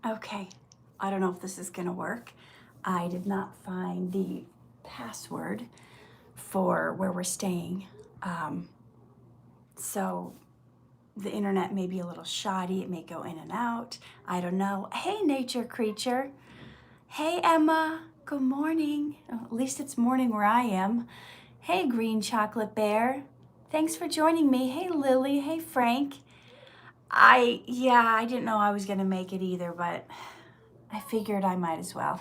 Okay, I don't know if this is gonna work. I did not find the password for where we're staying. So the internet may be a little shoddy. It may go in and out. I don't know. Hey, nature creature. Hey, Emma. Good morning. At least it's morning where I am. Hey, green chocolate bear. Thanks for joining me. Hey, Lily. Hey, Frank. I didn't know I was gonna make it either, but I figured I might as well.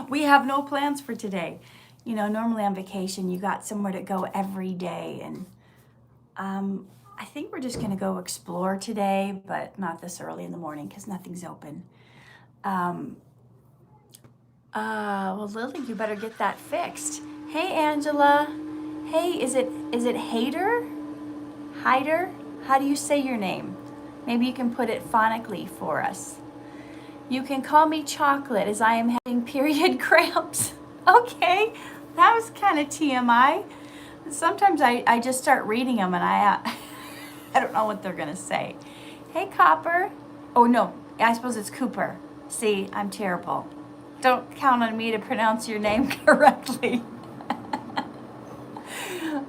We have no plans for today. You know, normally on vacation, you got somewhere to go every day, and I think we're just gonna go explore today, but not this early in the morning because nothing's open. Well, Lily, you better get that fixed. Hey, Angela. Hey, is it Hader? Hyder? How do you say your name? Maybe you can put it phonically for us. You can call me Chocolate as I am having period cramps. Okay, that was kind of TMI. Sometimes I just start reading them and I don't know what they're gonna say. Hey, Copper. Oh no, I suppose it's Cooper. See, I'm terrible. Don't count on me to pronounce your name correctly.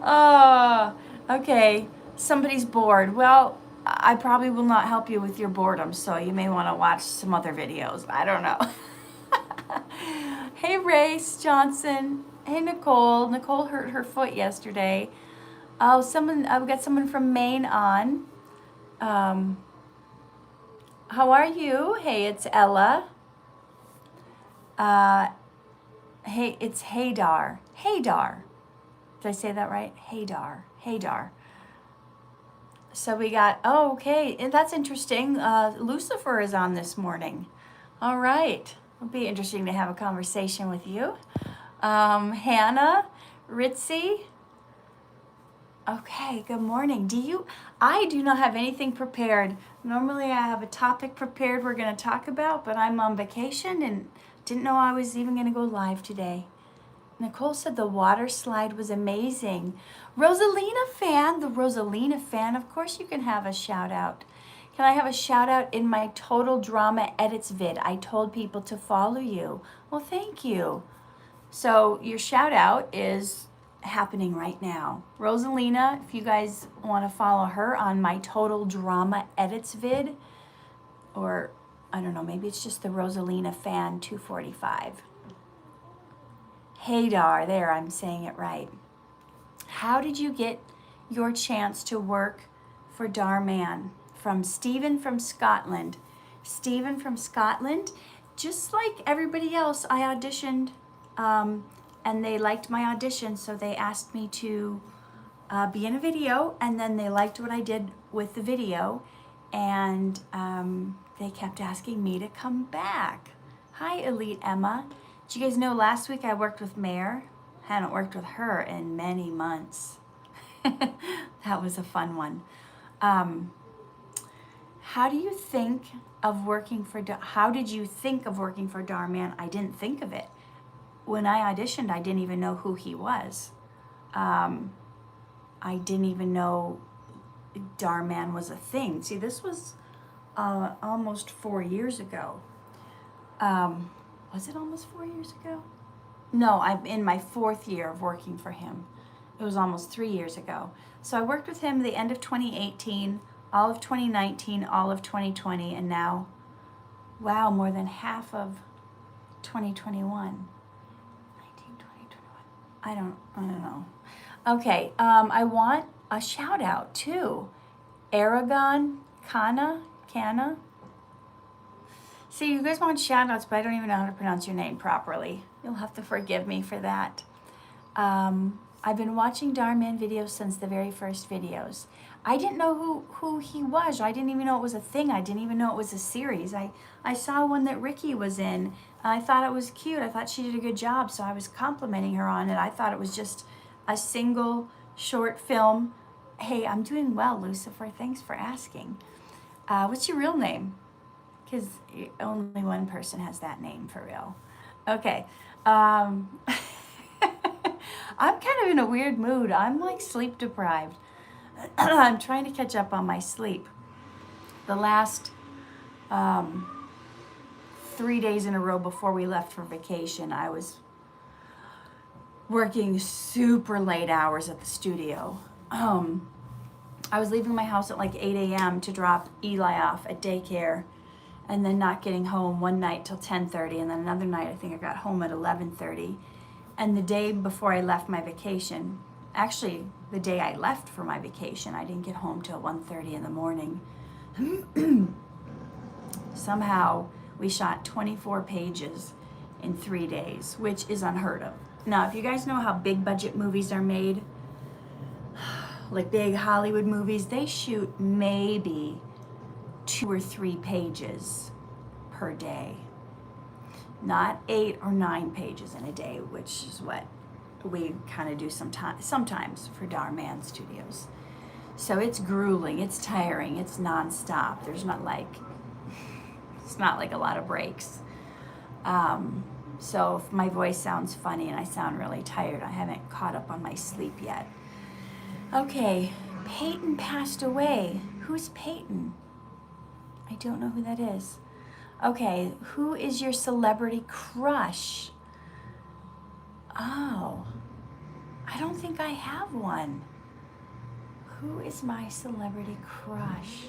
Oh, okay. Somebody's bored. Well, I probably will not help you with your boredom, so you may want to watch some other videos. I don't know. Hey, Race Johnson. Hey, Nicole. Nicole hurt her foot yesterday. Oh, I've got someone from Maine on. How are you? Hey, it's Ella. Hey, it's Haydar. Haydar. Did I say that right? Haydar. Haydar. So we got, oh, okay, and that's interesting. Lucifer is on this morning. All right. It'll be interesting to have a conversation with you. Hannah, Ritzy. Okay, good morning. I do not have anything prepared. Normally I have a topic prepared we're going to talk about, but I'm on vacation and didn't know I was even going to go live today. Nicole said the water slide was amazing. Rosalina fan, the Rosalina fan, of course you can have a shout out. Can I have a shout out in my Total Drama Edits vid? I told people to follow you. Well, thank you. So your shout out is happening right now. Rosalina, if you guys want to follow her on my Total Drama Edits vid, or I don't know, maybe it's just the Rosalina fan 245. Haydar, there, I'm saying it right. How did you get your chance to work for Dhar Mann? From Stephen from Scotland. Stephen from Scotland, just like everybody else, I auditioned and they liked my audition, so they asked me to be in a video, and then they liked what I did with the video, and they kept asking me to come back. Hi, Elite Emma. Did you guys know last week I worked with Mare? Hadn't worked with her in many months. That was a fun one. How did you think of working for Dhar Mann? I didn't think of it. When I auditioned, I didn't even know who he was. I didn't even know Dhar Mann was a thing. See, this was almost 4 years ago. Was it almost 4 years ago? No, I'm in my 4th year of working for him. It was almost 3 years ago. So I worked with him the end of 2018, all of 2019, all of 2020, and now, wow, more than half of 2021. 19, 20, 21. I don't know. Okay, I want a shout out too. Aragon, Kana. See, you guys want shout outs, but I don't even know how to pronounce your name properly. You'll have to forgive me for that. I've been watching Dhar Mann videos since the very first videos. I didn't know who he was. I didn't even know it was a thing. I didn't even know it was a series. I saw one that Ricky was in. I thought it was cute. I thought she did a good job, so I was complimenting her on it. I thought it was just a single short film. Hey, I'm doing well, Lucifer. Thanks for asking. What's your real name? Because only one person has that name for real. Okay. I'm kind of in a weird mood. I'm like sleep deprived. I'm trying to catch up on my sleep. The last 3 days in a row before we left for vacation, I was working super late hours at the studio. I was leaving my house at like 8 a.m. to drop Eli off at daycare, and then not getting home one night till 10:30, and then another night I think I got home at 11:30. And the day before I left my vacation, actually the day I left for my vacation, I didn't get home till 1:30 in the morning. Somehow we shot 24 pages in 3 days, which is unheard of. Now, if you guys know how big budget movies are made, like big Hollywood movies, they shoot maybe 2 or 3 pages per day. Not 8 or 9 pages in a day, which is what we kind of do sometimes for Dhar Mann Studios. So it's grueling, it's tiring, it's nonstop. It's not like a lot of breaks. So if my voice sounds funny and I sound really tired, I haven't caught up on my sleep yet. Okay, Peyton passed away. Who's Peyton? I don't know who that is. Okay, who is your celebrity crush? Oh, I don't think I have one. Who is my celebrity crush?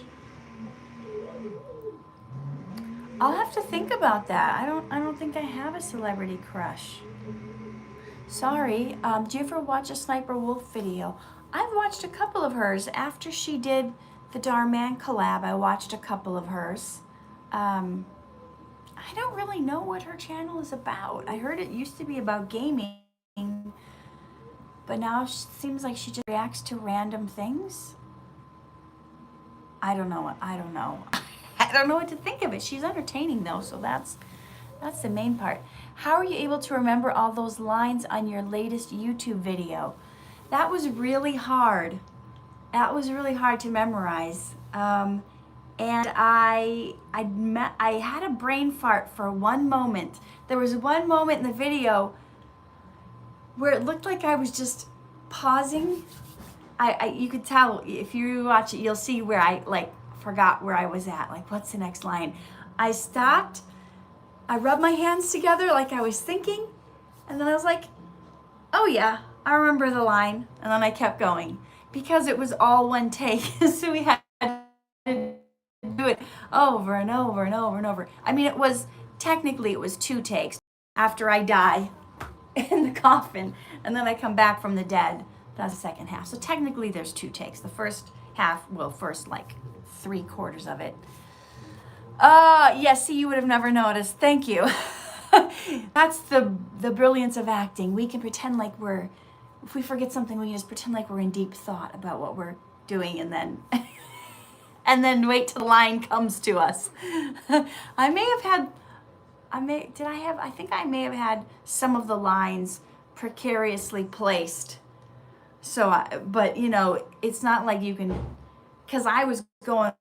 I'll have to think about that. I don't think I have a celebrity crush. Sorry. Do you ever watch a Sniper Wolf video? I've watched a couple of hers. After she did the Dhar Mann collab, I watched a couple of hers. I don't really know what her channel is about. I heard it used to be about gaming, but now it seems like she just reacts to random things. I don't know. I don't know what to think of it. She's entertaining though, so that's the main part. How are you able to remember all those lines on your latest YouTube video? That was really hard. That was really hard to memorize. And I had a brain fart for one moment. There was one moment in the video where it looked like I was just pausing. You could tell if you watch it, you'll see where I forgot where I was at. Like, what's the next line? I stopped. I rubbed my hands together like I was thinking, and then I was like, oh yeah, I remember the line. And then I kept going because it was all one take. So we had to do it over and over and over and over. I mean, technically it was 2 takes after I die in the coffin and then I come back from the dead. That's the second half. So technically there's 2 takes. The first half, first like 3/4 of it. Yes, see, you would have never noticed. Thank you. That's the brilliance of acting. We can pretend like if we forget something, we can just pretend like we're in deep thought about what we're doing and then wait till the line comes to us. I think I may have had some of the lines precariously placed. So, but it's not like you can, because I was going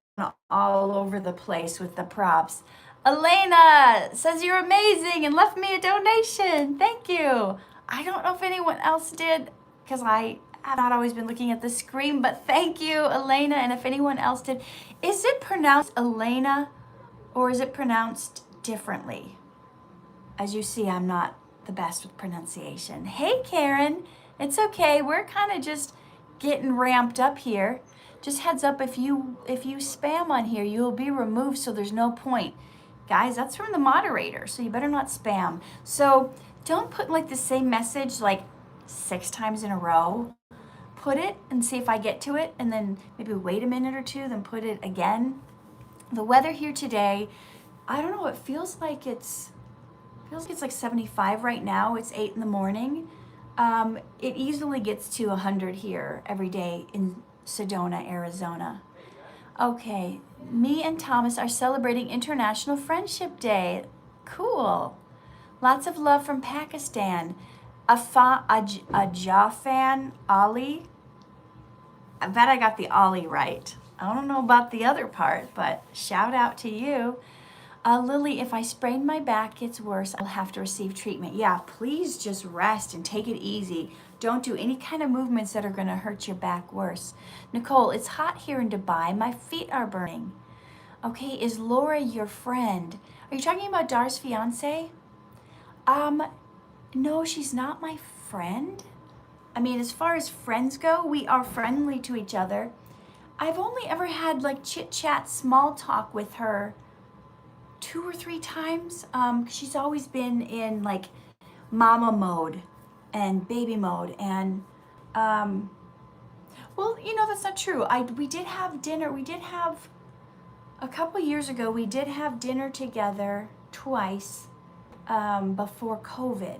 all over the place with the props. Elena says you're amazing and left me a donation. Thank you. I don't know if anyone else did because I have not always been looking at the screen, but thank you, Elena. And if anyone else did, is it pronounced Elena or is it pronounced differently? As you see, I'm not the best with pronunciation. Hey, Karen. It's okay. We're kind of just getting ramped up here. Just heads up, if you spam on here, you will be removed, so there's no point. Guys, that's from the moderator, so you better not spam. So don't put like the same message like 6 times in a row. Put it and see if I get to it, and then maybe wait a minute or 2, then put it again. The weather here today, I don't know, it feels like it's like 75 right now. It's 8 in the morning. It easily gets to 100 here every day in Sedona, Arizona. Okay, me and Thomas are celebrating International Friendship Day. Cool. Lots of love from Pakistan. Jafan Ali. I bet I got the Ali right. I don't know about the other part, but shout out to you. Lily, if I sprain my back, it's worse. I'll have to receive treatment. Yeah, please just rest and take it easy. Don't do any kind of movements that are going to hurt your back worse. Nicole, it's hot here in Dubai. My feet are burning. Okay, is Laura your friend? Are you talking about Dar's fiance? No, she's not my friend. I mean, as far as friends go, we are friendly to each other. I've only ever had like chit chat, small talk with her 2 or 3 times. She's always been in like mama mode and baby mode, and um, well, that's not true. We did have dinner. We did have a couple years ago. We did have dinner together twice before COVID,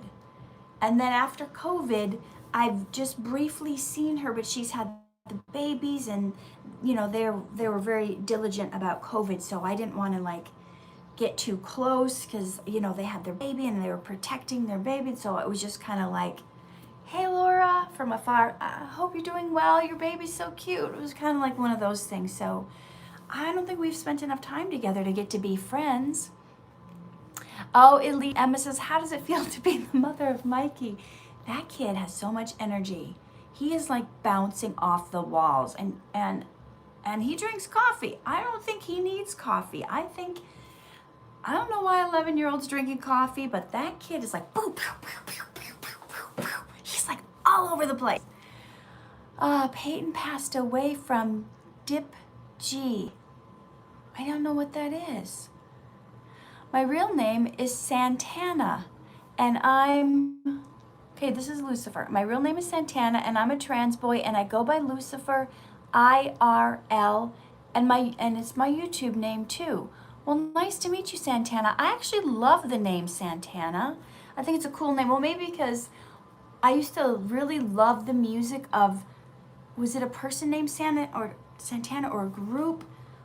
and then after COVID, I've just briefly seen her, but she's had the babies, and they were very diligent about COVID, so I didn't want to like get too close because they had their baby and they were protecting their baby, so it was just kind of like, hey Laura, from afar, I hope you're doing well, your baby's so cute. It was kind of like one of those things. So I don't think we've spent enough time together to get to be friends. Oh, Elite Emma says, how does it feel to be the mother of Mikey? That kid has so much energy. He is like bouncing off the walls, and he drinks coffee. I don't think he needs coffee. I don't know why 11-year-olds drinking coffee, but that kid is like, boom, pew, pew, pew, pew, pew, pew, pew. He's like all over the place. Peyton passed away from Dip G. I don't know what that is. My real name is Santana, and okay, this is Lucifer. My real name is Santana, and I'm a trans boy, and I go by Lucifer, IRL, and it's my YouTube name too. Well, nice to meet you, Santana. I actually love the name Santana. I think it's a cool name. Well, maybe because I used to really love the music of, was it a person named Santana or a group?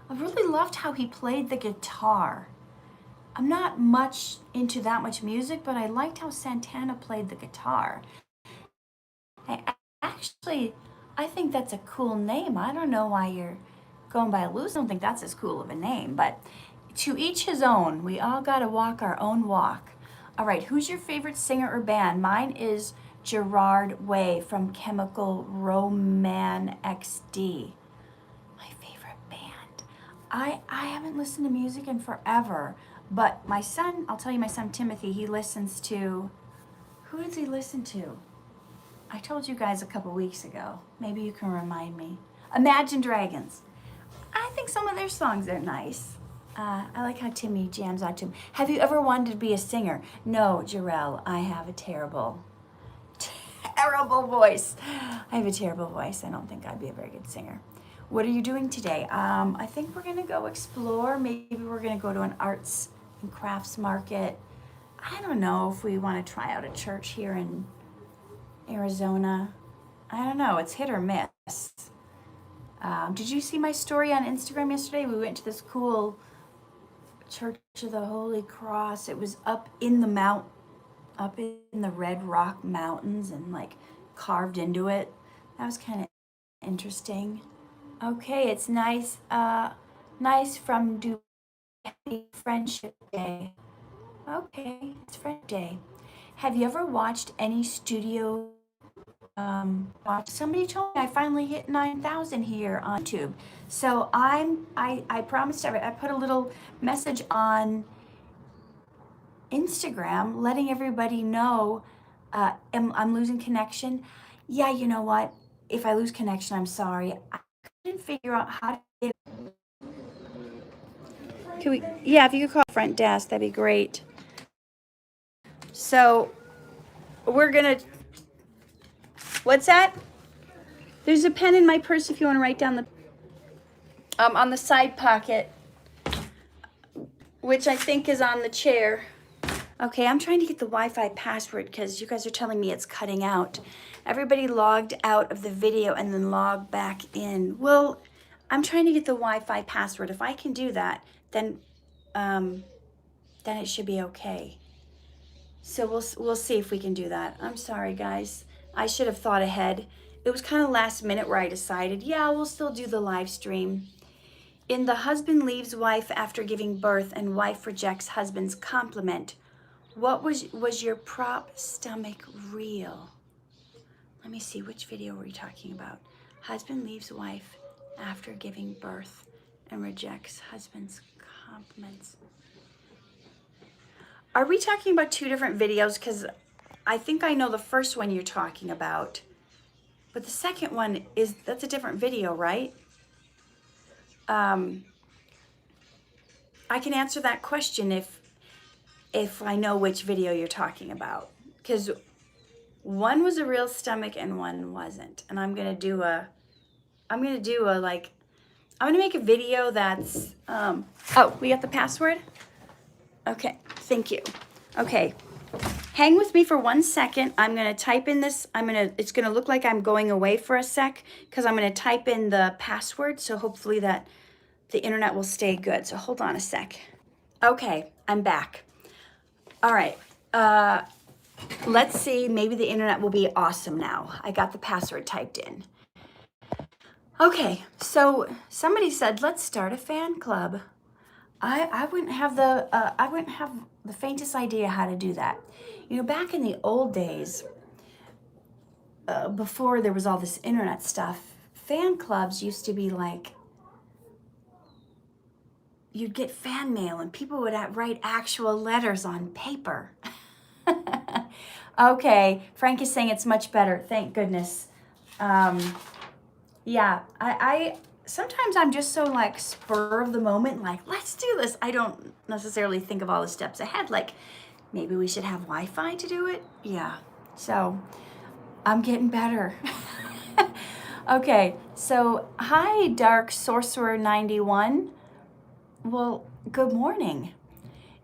I really loved how he played the guitar. I'm not much into that much music, but I liked how Santana played the guitar. I think that's a cool name. I don't know why you're going by Luce. I don't think that's as cool of a name, but to each his own. We all got to walk our own walk. All right, who's your favorite singer or band? Mine is Gerard Way from Chemical Roman XD. My favorite band. I haven't listened to music in forever, but my son, I'll tell you, my son Timothy, he listens to, who does he listen to? I told you guys a couple weeks ago. Maybe you can remind me. Imagine Dragons. I think some of their songs are nice. I like how Timmy jams out to him. Have you ever wanted to be a singer? No, Jarrell, I have a terrible voice. I have a terrible voice. I don't think I'd be a very good singer. What are you doing today? I think we're gonna go explore. Maybe we're gonna go to an arts and crafts market. I don't know if we want to try out a church here in Arizona. I don't know. It's hit or miss. Did you see my story on Instagram yesterday? We went to this cool Church of the Holy Cross. It was up in the Red Rock Mountains and like carved into it. That was kind of interesting. Okay, it's nice. Nice from Friendship Day. Okay, it's Friendship Day. Have you ever watched any studio? Somebody told me I finally hit 9,000 here on YouTube. So I promised I put a little message on Instagram letting everybody know I'm losing connection. Yeah, you know what? If I lose connection, I'm sorry. I couldn't figure out how to get. Yeah, if you could call front desk, that'd be great. So we're gonna. What's that? There's a pen in my purse if you want to write down the. On the side pocket, which I think is on the chair. Okay, I'm trying to get the Wi-Fi password because you guys are telling me it's cutting out. Everybody logged out of the video and then logged back in. Well, I'm trying to get the Wi-Fi password. If I can do that, then it should be okay. So we'll see if we can do that. I'm sorry, guys. I should have thought ahead. It was kind of last minute where I decided, yeah, we'll still do the live stream. In The Husband Leaves Wife After Giving Birth and Wife Rejects Husband's Compliment, what was your prop stomach real? Let me see, which video were you talking about? Husband leaves wife after giving birth and rejects husband's compliments. Are we talking about two different videos? Because I think I know the first one you're talking about. But the second one that's a different video, right? I can answer that question if I know which video you're talking about. Because one was a real stomach and one wasn't. And I'm gonna make a video that's oh, we got the password? Okay, thank you. Okay. Hang with me for 1 second. I'm gonna type in this. It's gonna look like I'm going away for a sec because I'm gonna type in the password. So hopefully that the internet will stay good. So hold on a sec. Okay, I'm back. All right. Let's see. Maybe the internet will be awesome now. I got the password typed in. Okay, so somebody said let's start a fan club. I wouldn't have the faintest idea how to do that. You know, back in the old days, before there was all this internet stuff, fan clubs used to be like, you'd get fan mail and people would write actual letters on paper. Okay, Frank is saying it's much better. Thank goodness. Yeah, I sometimes I'm just so like spur of the moment, like, let's do this. I don't necessarily think of all the steps ahead. Like, maybe we should have Wi-Fi to do it. Yeah, so I'm getting better. Okay, so hi, Dark Sorcerer 91. Well, good morning.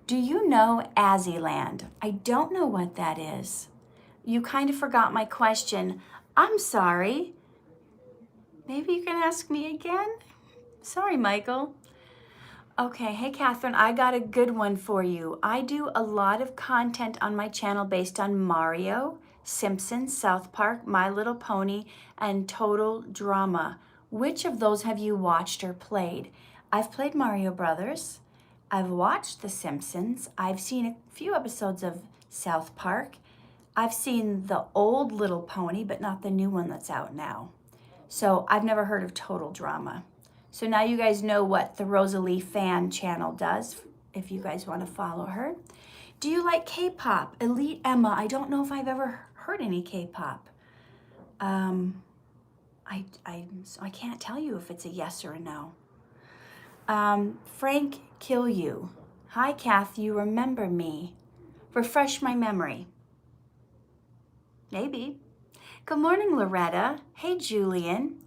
Do you know Azzyland? I don't know what that is. You kind of forgot my question. I'm sorry. Maybe you can ask me again? Sorry, Michael. Okay, hey, Katherine, I got a good one for you. I do a lot of content on my channel based on Mario, Simpson, South Park, My Little Pony, and Total Drama. Which of those have you watched or played? I've played Mario Brothers. I've watched The Simpsons. I've seen a few episodes of South Park. I've seen the old Little Pony, but not the new one that's out now. So I've never heard of Total Drama. So now you guys know what the Rosalie fan channel does, if you guys want to follow her. Do you like K-pop? Elite Emma, I don't know if I've ever heard any K-pop. I can't tell you if it's a yes or a no. Frank Kill You. Hi, Kath, you remember me. Refresh my memory. Maybe. Good morning, Loretta. Hey, Julian.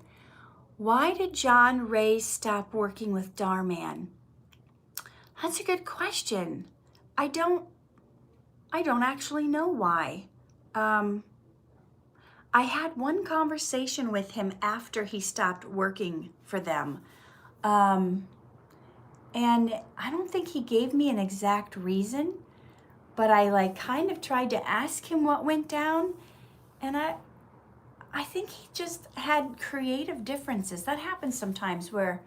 Why did John Ray stop working with Dhar Mann? That's a good question. I don't actually know why. I had one conversation with him after he stopped working for them. And I don't think he gave me an exact reason, but I kind of tried to ask him what went down, and I think he just had creative differences. That happens sometimes where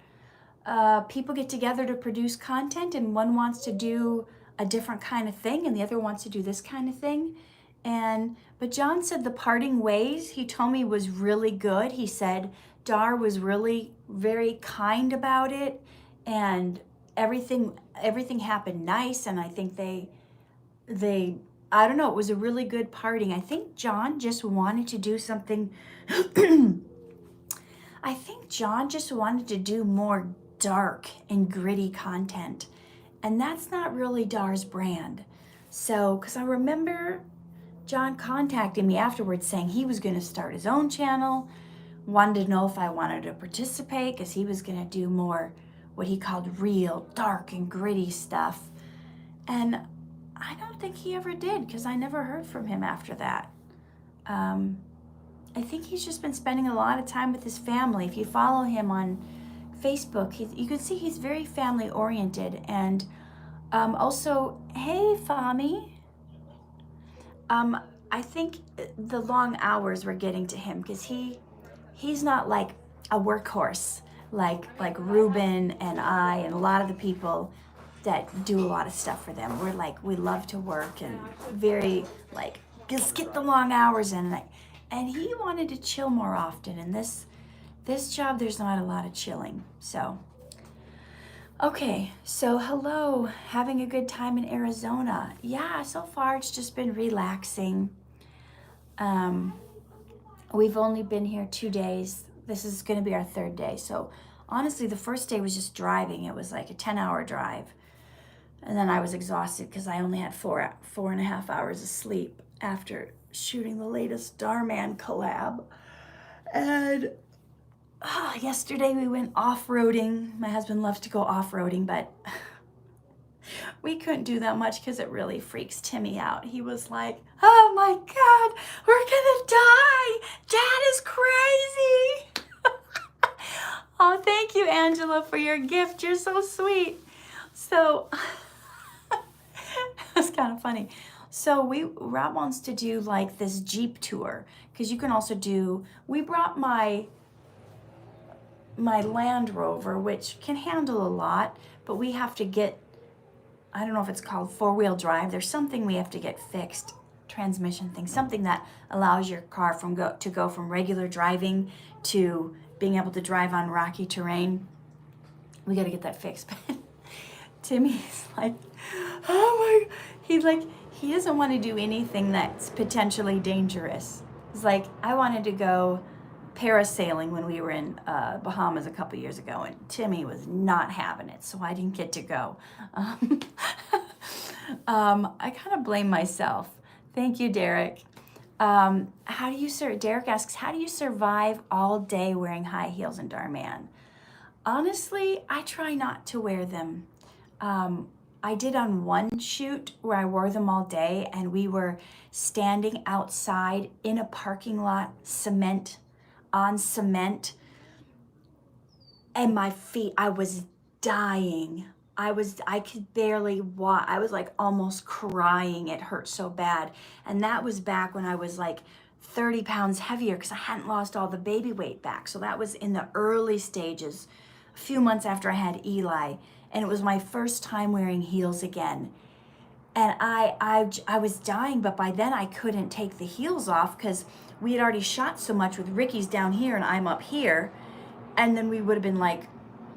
people get together to produce content and one wants to do a different kind of thing and the other wants to do this kind of thing. But John said the parting ways, he told me, was really good. He said Dhar was really very kind about it and everything happened nice, and I think they I don't know, it was a really good parting. I think John just wanted to do something. I think John just wanted to do more dark and gritty content. And that's not really Dhar's brand. So, because I remember John contacting me afterwards saying he was going to start his own channel, wanted to know if I wanted to participate because he was going to do more what he called real, dark, and gritty stuff. And I don't think he ever did because I never heard from him after that. I think he's just been spending a lot of time with his family. If you follow him on Facebook, you can see he's very family oriented. And also, hey, Fami. I think the long hours were getting to him because he's not like a workhorse like Ruben and I and a lot of the people that do a lot of stuff for them. We're like, we love to work and very like, just get the long hours in. And he wanted to chill more often. And this job, there's not a lot of chilling. So, Okay, so hello, having a good time in Arizona. Yeah, so far it's just been relaxing. Um, we've only been here 2 days. This is going to be our third day. So honestly, the first day was just driving. It was like a 10-hour drive. And then I was exhausted because I only had 4.5 hours of sleep after shooting the latest Dhar Mann collab. And yesterday we went off-roading. My husband loves to go off-roading, but we couldn't do that much because it really freaks Timmy out. He was like, oh my God, we're gonna die. Dad is crazy. Oh, thank you, Angela, for your gift. You're so sweet. So, that's kind of funny. So Rob wants to do like this Jeep tour because you can also do, we brought my Land Rover, which can handle a lot, but we have to get, I don't know if it's called four-wheel drive. There's something we have to get fixed, transmission thing, something that allows your car to go from regular driving to being able to drive on rocky terrain. We got to get that fixed. Timmy's like, oh my, he doesn't want to do anything that's potentially dangerous. He's like, I wanted to go parasailing when we were in Bahamas a couple years ago, and Timmy was not having it, so I didn't get to go. I kind of blame myself. Thank you, Derick. Derick asks, how do you survive all day wearing high heels in Dhar Mann? Honestly, I try not to wear them. I did on one shoot where I wore them all day, and we were standing outside in a parking lot, on cement, and my feet, I was dying. I could barely walk. I was like almost crying. It hurt so bad. And that was back when I was like 30 pounds heavier because I hadn't lost all the baby weight back. So that was in the early stages, a few months after I had Eli. And it was my first time wearing heels again. And I was dying, but by then I couldn't take the heels off because we had already shot so much with Ricky's down here and I'm up here. And then we would have been like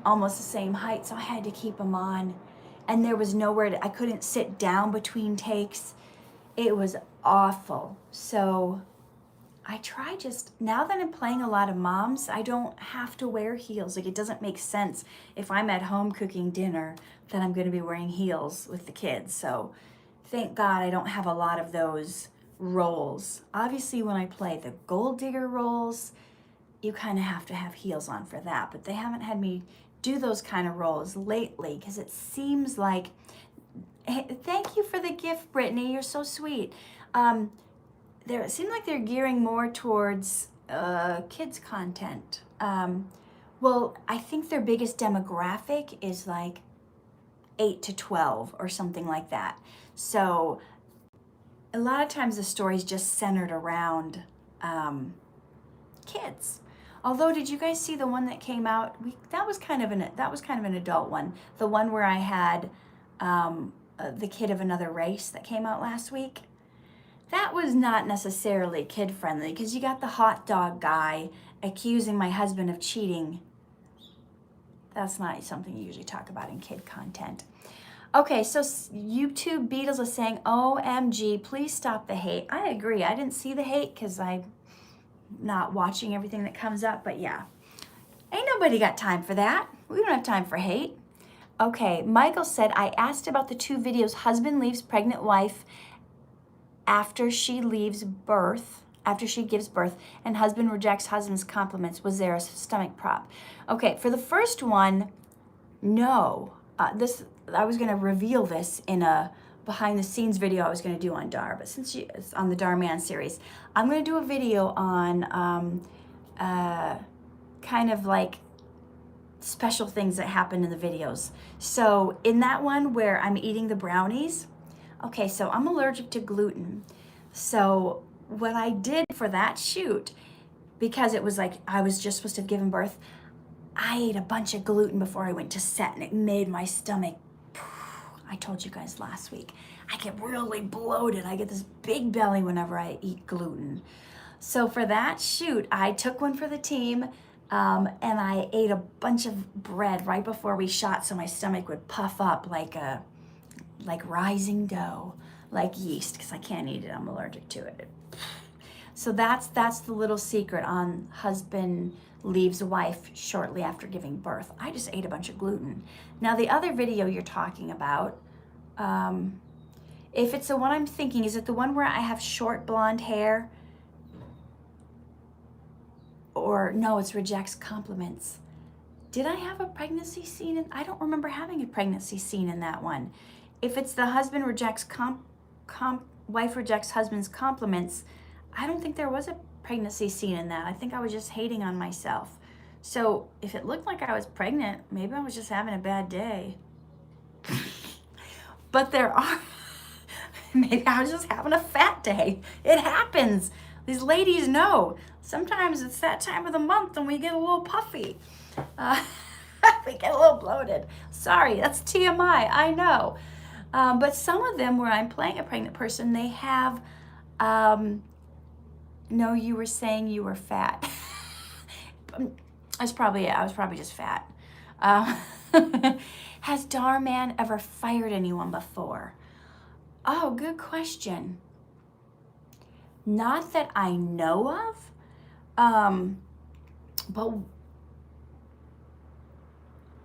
almost the same height, so I had to keep them on. And there was nowhere I couldn't sit down between takes. It was awful. So I try now that I'm playing a lot of moms, I don't have to wear heels. Like, it doesn't make sense if I'm at home cooking dinner that I'm going to be wearing heels with the kids. So thank God I don't have a lot of those roles. Obviously, when I play the gold digger roles, you kind of have to have heels on for that. But they haven't had me do those kind of roles lately because it seems like, hey, thank you for the gift, Brittany. You're so sweet. It seems like they're gearing more towards kids content. Well, I think their biggest demographic is like 8 to 12 or something like that. So a lot of times the story's just centered around kids. Although, did you guys see the one that came out? That was kind of an adult one. The one where I had the kid of another race that came out last week. That was not necessarily kid friendly because you got the hot dog guy accusing my husband of cheating. That's not something you usually talk about in kid content. Okay, so YouTube Beatles is saying, OMG, please stop the hate. I agree. I didn't see the hate because I'm not watching everything that comes up, but yeah. Ain't nobody got time for that. We don't have time for hate. Okay, Michael said, I asked about the 2 videos, husband leaves pregnant wife after she gives birth, and husband rejects husband's compliments. Was there a stomach prop? Okay, for the first one, no. I was going to reveal this in a behind the scenes video I was going to do on Dhar, but since it's on the Dhar Mann series, I'm going to do a video on kind of like special things that happen in the videos. So in that one where I'm eating the brownies, okay, so I'm allergic to gluten. So what I did for that shoot, because it was like I was just supposed to have given birth, I ate a bunch of gluten before I went to set, and it made my stomach, I told you guys last week, I get really bloated. I get this big belly whenever I eat gluten. So for that shoot, I took one for the team. And I ate a bunch of bread right before we shot, so my stomach would puff up like rising dough, like yeast, because I can't eat it. I'm allergic to it. So that's the little secret on husband leaves wife shortly after giving birth. I just ate a bunch of gluten. Now the other video you're talking about, if it's the one I'm thinking, is it the one where I have short blonde hair? Or no, it's rejects compliments. Did I have a pregnancy scene? I don't remember having a pregnancy scene in that one. If it's the husband rejects wife rejects husband's compliments, I don't think there was a pregnancy scene in that. I think I was just hating on myself. So if it looked like I was pregnant, maybe I was just having a bad day. But there are, maybe I was just having a fat day. It happens. These ladies know. Sometimes it's that time of the month and we get a little puffy. We get a little bloated. Sorry, that's TMI, I know. But some of them where I'm playing a pregnant person, they have, no, you were saying you were fat. That's probably it. I was probably just fat. Has Dhar Mann ever fired anyone before? Oh, good question. Not that I know of, but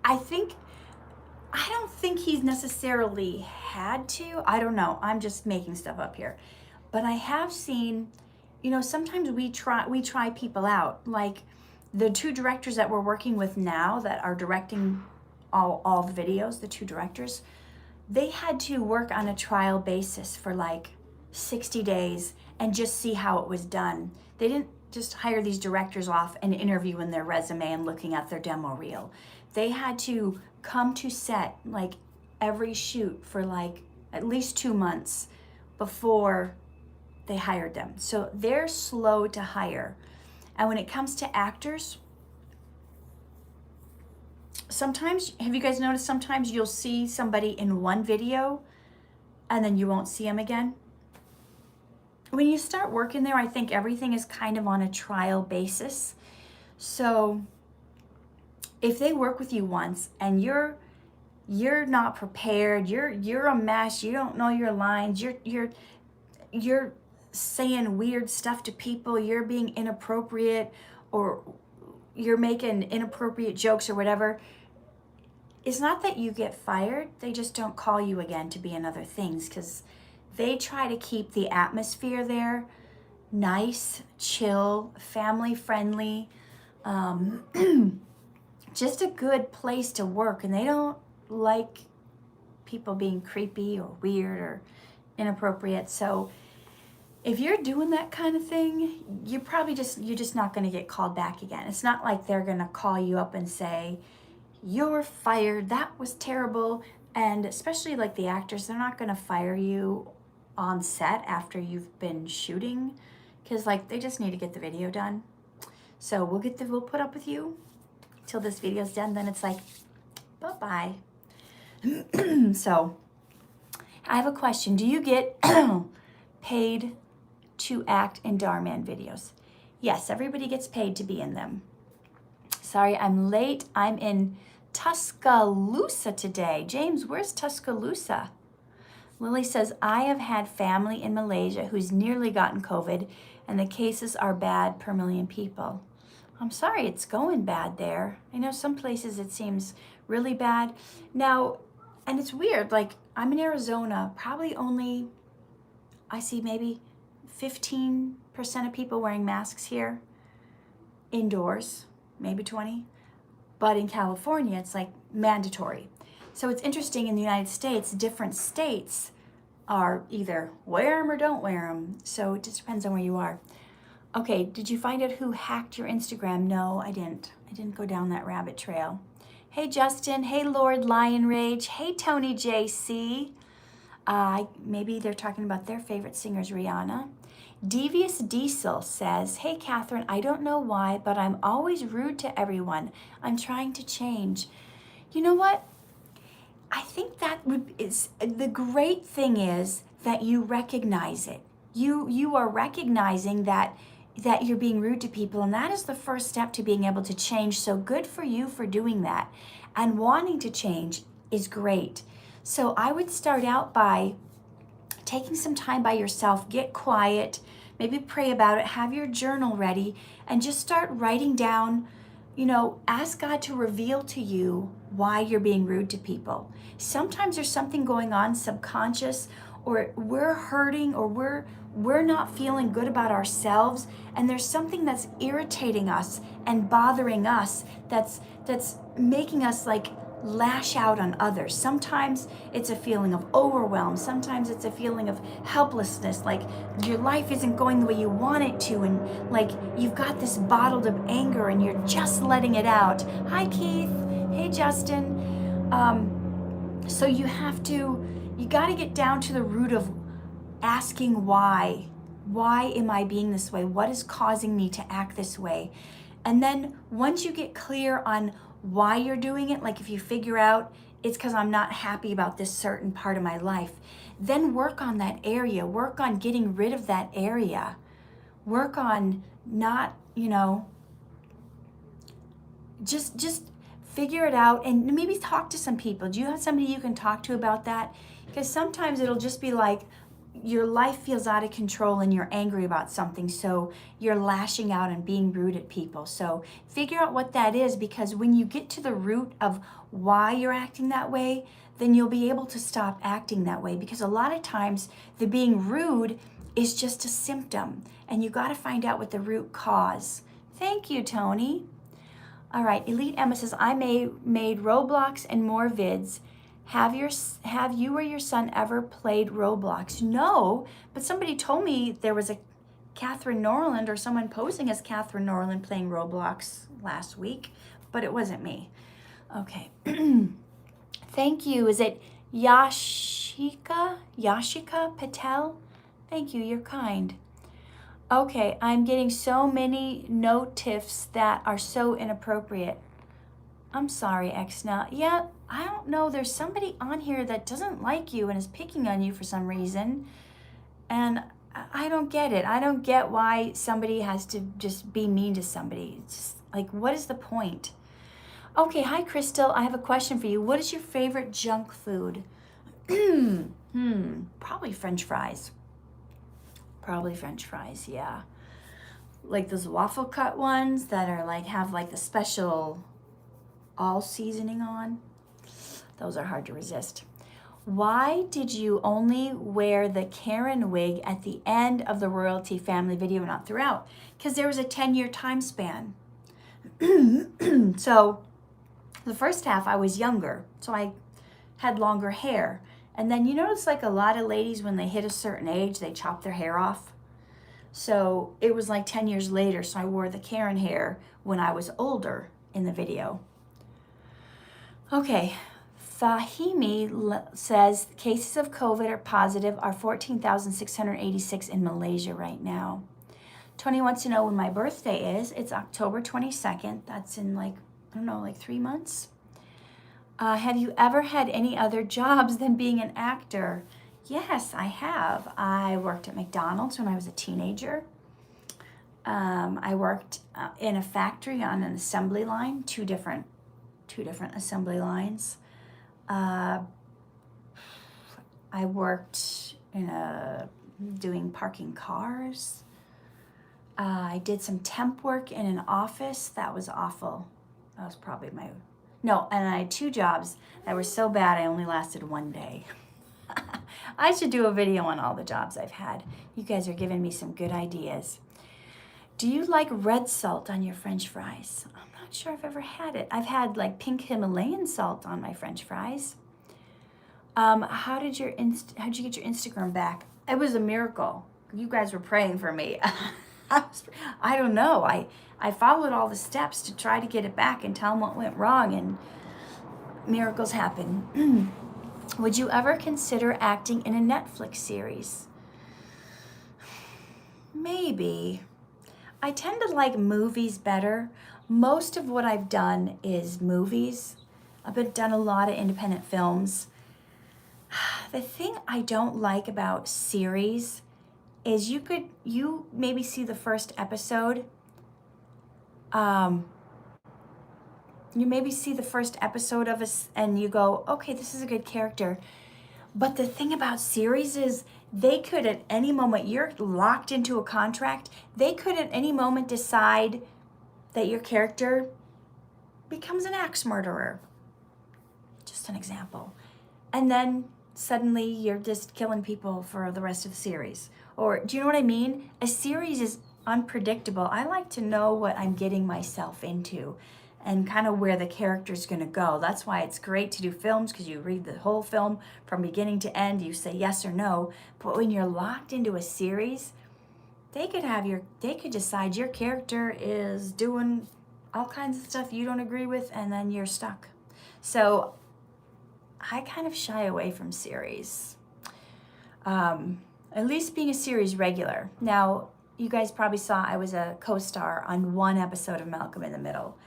I don't think he's necessarily had to. I don't know. I'm just making stuff up here. But I have seen, sometimes we try people out. Like the two directors that we're working with now that are directing all the videos, the two directors, they had to work on a trial basis for like 60 days and just see how it was done. They didn't just hire these directors off and interviewing their resume and looking at their demo reel. They had to come to set like every shoot for like at least 2 months before they hired them. So they're slow to hire. And when it comes to actors, sometimes, have you guys noticed sometimes you'll see somebody in one video and then you won't see them again? When you start working there, I think everything is kind of on a trial basis. So if they work with you once and you're not prepared, you're a mess, you don't know your lines, you're saying weird stuff to people, you're being inappropriate, or you're making inappropriate jokes or whatever, it's not that you get fired, they just don't call you again to be in other things, because they try to keep the atmosphere there nice, chill, family friendly, just a good place to work. And they don't like people being creepy or weird or inappropriate. So if you're doing that kind of thing, you're just not going to get called back again. It's not like they're going to call you up and say, you're fired, that was terrible. And especially like the actors, they're not going to fire you on set after you've been shooting, because like they just need to get the video done. So we'll put up with you till this video's done, then it's like bye-bye. So I have a question. Do you get paid to act in Dhar Mann videos? Yes, everybody gets paid to be in them. Sorry, I'm late. I'm in Tuscaloosa today. James, where's Tuscaloosa? Lily says, I have had family in Malaysia who's nearly gotten COVID, and the cases are bad per million people. I'm sorry it's going bad there. I know some places it seems really bad. Now, and it's weird, like I'm in Arizona, probably only, I see maybe 15% of people wearing masks here, indoors, maybe 20. But in California, it's like mandatory. So it's interesting, in the United States, different states are either wear them or don't wear them. So it just depends on where you are. Okay, did you find out who hacked your Instagram? No, I didn't. I didn't go down that rabbit trail. Hey, Justin. Hey, Lord Lion Rage. Hey, Tony JC. Maybe they're talking about their favorite singers, Rihanna. Devious Diesel says, hey, Katherine, I don't know why, but I'm always rude to everyone. I'm trying to change. You know what? I think that is the great thing is that you recognize it. You are recognizing that that you're being rude to people, and that is the first step to being able to change. So good for you for doing that. And wanting to change is great. So I would start out by taking some time by yourself, get quiet, maybe pray about it, have your journal ready, and just start writing down, ask God to reveal to you why you're being rude to people. Sometimes there's something going on subconscious, or we're hurting, or we're not feeling good about ourselves, and there's something that's irritating us and bothering us that's making us like lash out on others. Sometimes it's a feeling of overwhelm. Sometimes it's a feeling of helplessness, like your life isn't going the way you want it to, and like you've got this bottled up anger and you're just letting it out. Hi, Keith. Hey, Justin. So you got to get down to the root of asking why. Why am I being this way? What is causing me to act this way? And then once you get clear on why you're doing it, like if you figure out it's because I'm not happy about this certain part of my life, then work on that area. Work on getting rid of that area. Work on not, just figure it out, and maybe talk to some people. Do you have somebody you can talk to about that? Because sometimes it'll just be like your life feels out of control and you're angry about something, so you're lashing out and being rude at people. So figure out what that is, because when you get to the root of why you're acting that way, then you'll be able to stop acting that way. Because a lot of times the being rude is just a symptom, and you got to find out what the root cause. Thank you, Tony. All right, Elite Emma says, I made Roblox and more vids. Have you or your son ever played Roblox? No, but somebody told me there was a Katherine Norland, or someone posing as Katherine Norland, playing Roblox last week, but it wasn't me. Okay. Thank you. Is it Yashika Patel? Thank you. You're kind. Okay, I'm getting so many notifs that are so inappropriate. I'm sorry, Exna. Yeah, I don't know. There's somebody on here that doesn't like you and is picking on you for some reason. And I don't get it. I don't get why somebody has to just be mean to somebody. It's just like, what is the point? Okay, hi, Crystal. I have a question for you. What is your favorite junk food? Probably French fries. Probably French fries, yeah. Like those waffle cut ones that are like, have like the special all seasoning on. Those are hard to resist. Why did you only wear the Karen wig at the end of the royalty family video, not throughout? Because there was a 10-year time span. So the first half I was younger, so I had longer hair. And then you notice like a lot of ladies, when they hit a certain age, they chop their hair off. So it was like 10 years later, so I wore the Karen hair when I was older in the video. Okay, Fahimi says cases of COVID are positive are 14,686 in Malaysia right now. Tony wants to know when my birthday is. It's October 22nd. That's in like 3 months. Have you ever had any other jobs than being an actor? Yes, I have. I worked at McDonald's when I was a teenager. I worked in a factory on an assembly line, two different assembly lines. I worked doing parking cars. I did some temp work in an office. That was awful. That was probably and I had 2 jobs that were so bad I only lasted 1 day. I should do a video on all the jobs I've had. You guys are giving me some good ideas. Do you like red salt on your French fries? I'm not sure I've ever had it. I've had like pink Himalayan salt on my French fries. How did you get your Instagram back? It was a miracle. You guys were praying for me. I don't know. I followed all the steps to try to get it back and tell them what went wrong, and miracles happen. Would you ever consider acting in a Netflix series? Maybe. I tend to like movies better. Most of what I've done is movies. I've done a lot of independent films. The thing I don't like about series is you maybe see the first episode. You maybe see the first episode of us and you go, okay, this is a good character. But the thing about series is they could at any moment, you're locked into a contract, they could at any moment decide that your character becomes an axe murderer. Just an example. And then suddenly you're just killing people for the rest of the series. Or do you know what I mean? A series is unpredictable. I like to know what I'm getting myself into and kind of where the character's going to go. That's why it's great to do films, because you read the whole film from beginning to end. You say yes or no. But when you're locked into a series, they could decide your character is doing all kinds of stuff you don't agree with, and then you're stuck. So I kind of shy away from series. At least being a series regular. Now, you guys probably saw I was a co-star on one episode of Malcolm in the Middle.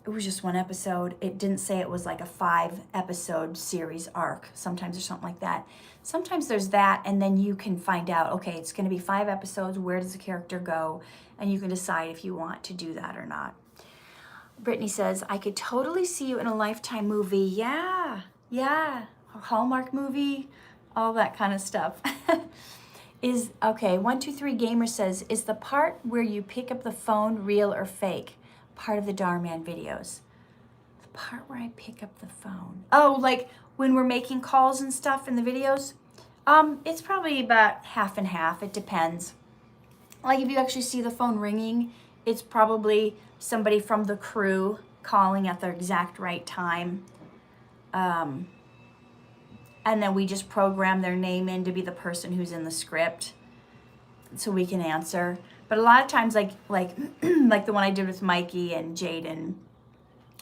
It was just one episode. It didn't say it was like a 5-episode series arc. Sometimes there's something like that. Sometimes there's that, and then you can find out, okay, it's going to be 5 episodes. Where does the character go? And you can decide if you want to do that or not. Brittany says, I could totally see you in a Lifetime movie. Yeah, a Hallmark movie, all that kind of stuff. Okay, 123 Gamer says, is the part where you pick up the phone real or fake? Part of the Dhar Mann videos. The part where I pick up the phone. Oh, like when we're making calls and stuff in the videos? It's probably about half and half. It depends. Like if you actually see the phone ringing, it's probably somebody from the crew calling at the exact right time. And then we just program their name in to be the person who's in the script so we can answer. But a lot of times, like like the one I did with Mikey and Ayden,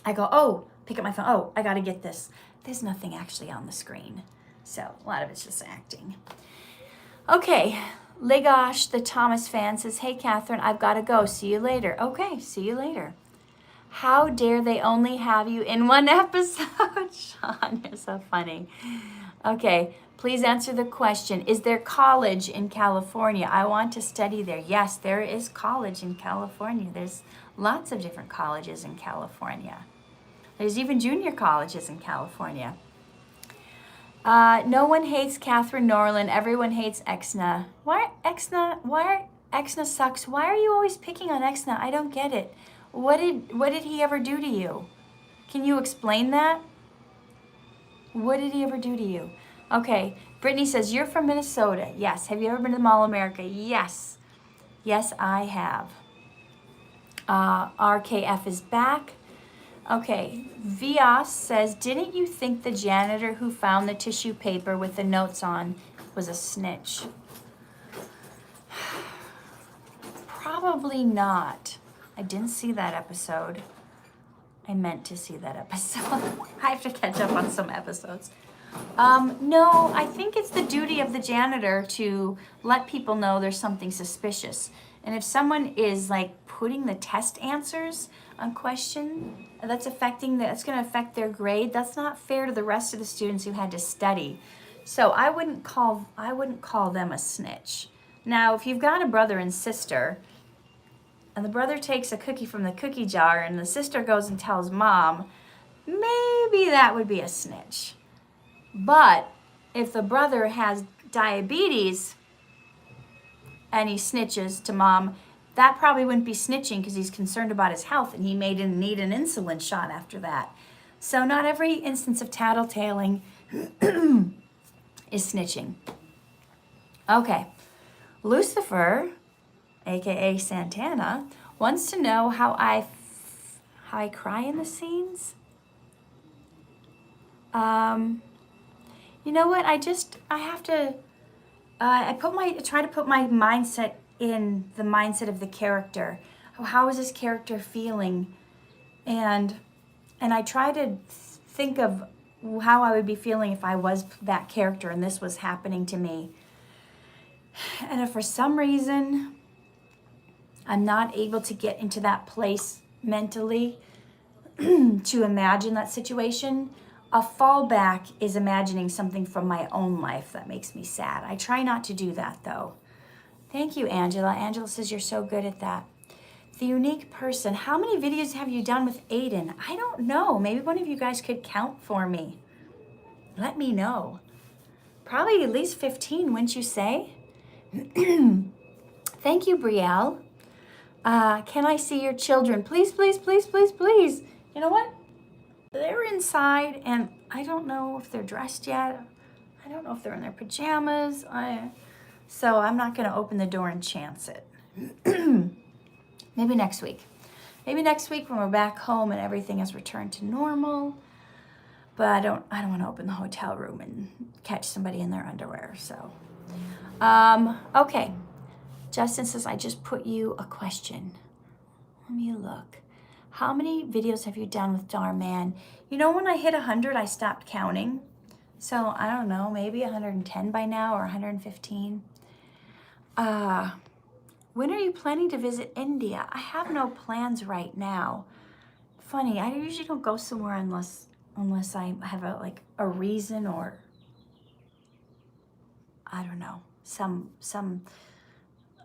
I go, oh, pick up my phone. Oh, I got to get this. There's nothing actually on the screen. So a lot of it's just acting. Okay, Ligosh, the Thomas fan, says, hey, Katherine, I've got to go. See you later. Okay, see you later. How dare they only have you in one episode? Sean, you're so funny. Okay, please answer the question. Is there college in California? I want to study there. Yes, there is college in California. There's lots of different colleges in California. There's even junior colleges in California. No one hates Katherine Norland. Everyone hates Exna. Why Exna sucks? Why are you always picking on Exna? I don't get it. What did he ever do to you? Can you explain that? What did he ever do to you? Okay, Brittany says, you're from Minnesota. Yes. Have you ever been to Mall America? Yes. Yes, I have. RKF is back. Okay, Vias says, didn't you think the janitor who found the tissue paper with the notes on was a snitch? Probably not. I didn't see that episode. I meant to see that episode. I have to catch up on some episodes. No, I think it's the duty of the janitor to let people know there's something suspicious. And if someone is like putting the test answers on question, that's going to affect their grade. That's not fair to the rest of the students who had to study. So I wouldn't call them a snitch. Now, if you've got a brother and sister, and the brother takes a cookie from the cookie jar and the sister goes and tells mom, maybe that would be a snitch. But if the brother has diabetes and he snitches to mom, that probably wouldn't be snitching because he's concerned about his health and he may need an insulin shot after that. So not every instance of tattletaling is snitching. Okay, Lucifer, aka Santana, wants to know how I cry in the scenes. You know what? I have to. I try to put my mindset in the mindset of the character. How is this character feeling? And I try to think of how I would be feeling if I was that character and this was happening to me. And if for some reason I'm not able to get into that place mentally to imagine that situation, a fallback is imagining something from my own life that makes me sad. I try not to do that though. Thank you, Angela. Angela says you're so good at that. The unique person. How many videos have you done with Ayden? I don't know. Maybe one of you guys could count for me. Let me know. Probably at least 15, wouldn't you say? Thank you, Brielle. Can I see your children? Please, please, please, please, please. You know what? They're inside, and I don't know if they're dressed yet. I don't know if they're in their pajamas. So I'm not going to open the door and chance it. Maybe next week. Maybe next week when we're back home and everything has returned to normal. But I don't want to open the hotel room and catch somebody in their underwear. So, okay. Justin says, I just put you a question. Let me look. How many videos have you done with Dhar Mann? You know, when I hit 100, I stopped counting. So, I don't know, maybe 110 by now or 115. When are you planning to visit India? I have no plans right now. Funny, I usually don't go somewhere unless I have a reason, or I don't know, some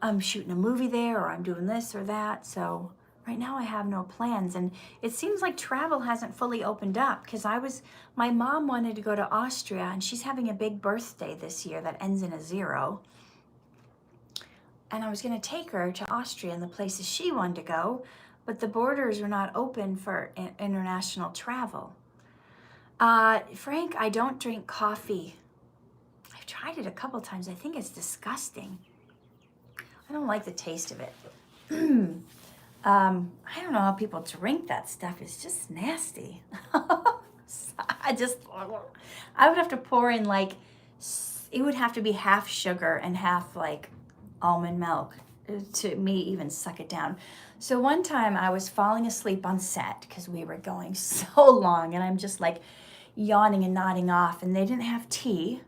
I'm shooting a movie there, or I'm doing this or that. So right now I have no plans, and it seems like travel hasn't fully opened up because my mom wanted to go to Austria, and she's having a big birthday this year that ends in a 0. And I was going to take her to Austria and the places she wanted to go, but the borders are not open for international travel. Frank, I don't drink coffee. I've tried it a couple times. I think it's disgusting. I don't like the taste of it. I don't know how people drink that stuff. It's just nasty. I would have to pour in it would have to be half sugar and half almond milk to me even suck it down. So one time I was falling asleep on set because we were going so long, and I'm just yawning and nodding off, and they didn't have tea.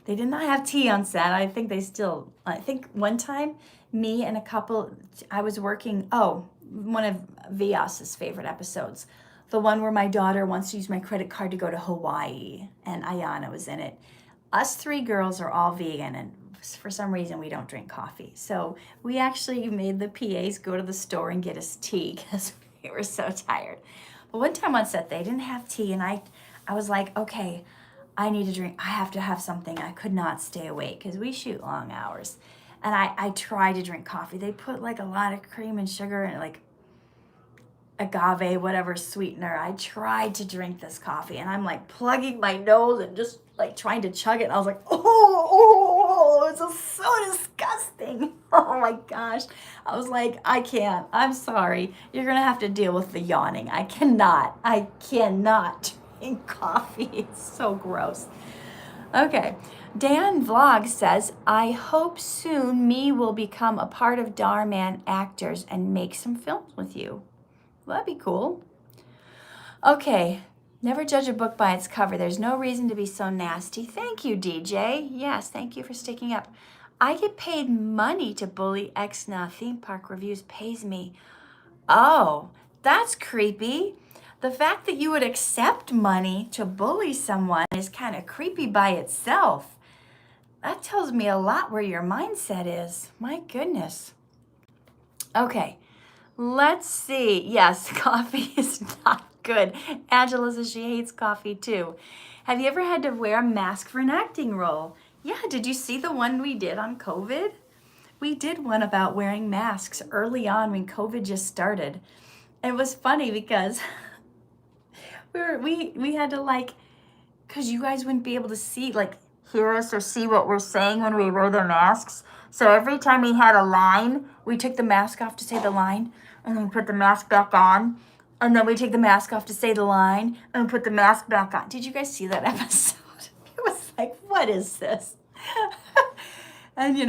They did not have tea on set. I think one time, me and a couple, I was working, one of Vias's favorite episodes, the one where my daughter wants to use my credit card to go to Hawaii, and Ayana was in it. Us 3 girls are all vegan, and for some reason we don't drink coffee. So we actually made the PAs go to the store and get us tea because we were so tired. But one time on set, they didn't have tea, and I was like, okay, I need to drink. I have to have something. I could not stay awake because we shoot long hours. And I tried to drink coffee. They put a lot of cream and sugar and agave, whatever sweetener. I tried to drink this coffee, and I'm plugging my nose and just trying to chug it. And I was like, it's just so disgusting. Oh my gosh. I was like, I can't. I'm sorry. You're going to have to deal with the yawning. I cannot drink coffee. It's so gross. Okay. Dan Vlog says, I hope soon me will become a part of Dhar Mann Actors and make some films with you. Well, that'd be cool. Okay. Never judge a book by its cover. There's no reason to be so nasty. Thank you, DJ. Yes, thank you for sticking up. I get paid money to bully Exna. Theme park reviews pays me. Oh, that's creepy. The fact that you would accept money to bully someone is kind of creepy by itself. That tells me a lot where your mindset is. My goodness. Okay, let's see. Yes, coffee is not good. Angela says she hates coffee too. Have you ever had to wear a mask for an acting role? Yeah, did you see the one we did on COVID? We did one about wearing masks early on when COVID just started. It was funny because we had to because you guys wouldn't be able to see, hear us or see what we're saying when we wear the masks. So every time we had a line, we took the mask off to say the line, and then we put the mask back on. And then we take the mask off to say the line, and we put the mask back on. Did you guys see that episode? It was what is this? And,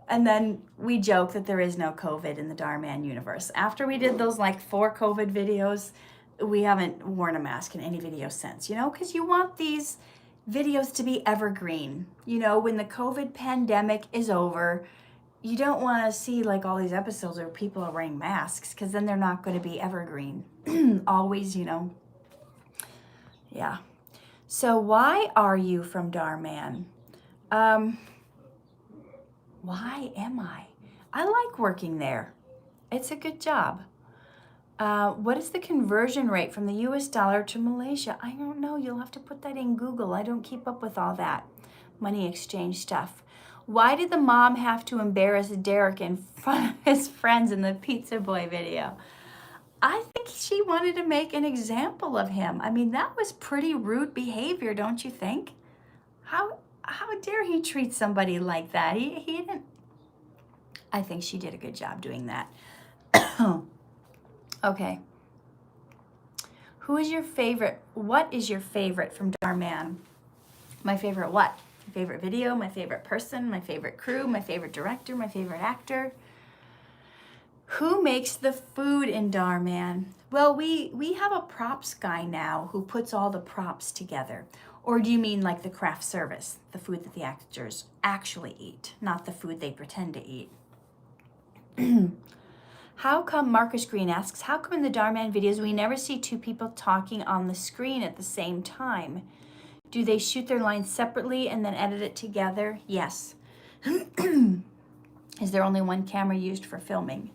and then we joke that there is no COVID in the Dhar Mann universe. After we did those 4 COVID videos, we haven't worn a mask in any video since, because you want these videos to be evergreen. When the COVID pandemic is over, you don't want to see all these episodes where people are wearing masks, because then they're not going to be evergreen. Always, Yeah. So why are you from Dhar Mann? Why am I? I like working there. It's a good job. What is the conversion rate from the US dollar to Malaysia? I don't know. You'll have to put that in Google. I don't keep up with all that money exchange stuff. Why did the mom have to embarrass Derick in front of his friends in the Pizza Boy video? I think she wanted to make an example of him. I mean, that was pretty rude behavior, don't you think? How dare he treat somebody like that? He didn't. I think she did a good job doing that. Okay. Who is your favorite? What is your favorite from Dhar Mann? My favorite what? My favorite video, my favorite person, my favorite crew, my favorite director, my favorite actor. Who makes the food in Dhar Mann? Well, we have a props guy now who puts all the props together. Or do you mean like the craft service, the food that the actors actually eat, not the food they pretend to eat? How come, Marcus Green asks, how come in the Dhar Mann videos we never see two people talking on the screen at the same time? Do they shoot their lines separately and then edit it together? Yes. Is there only one camera used for filming?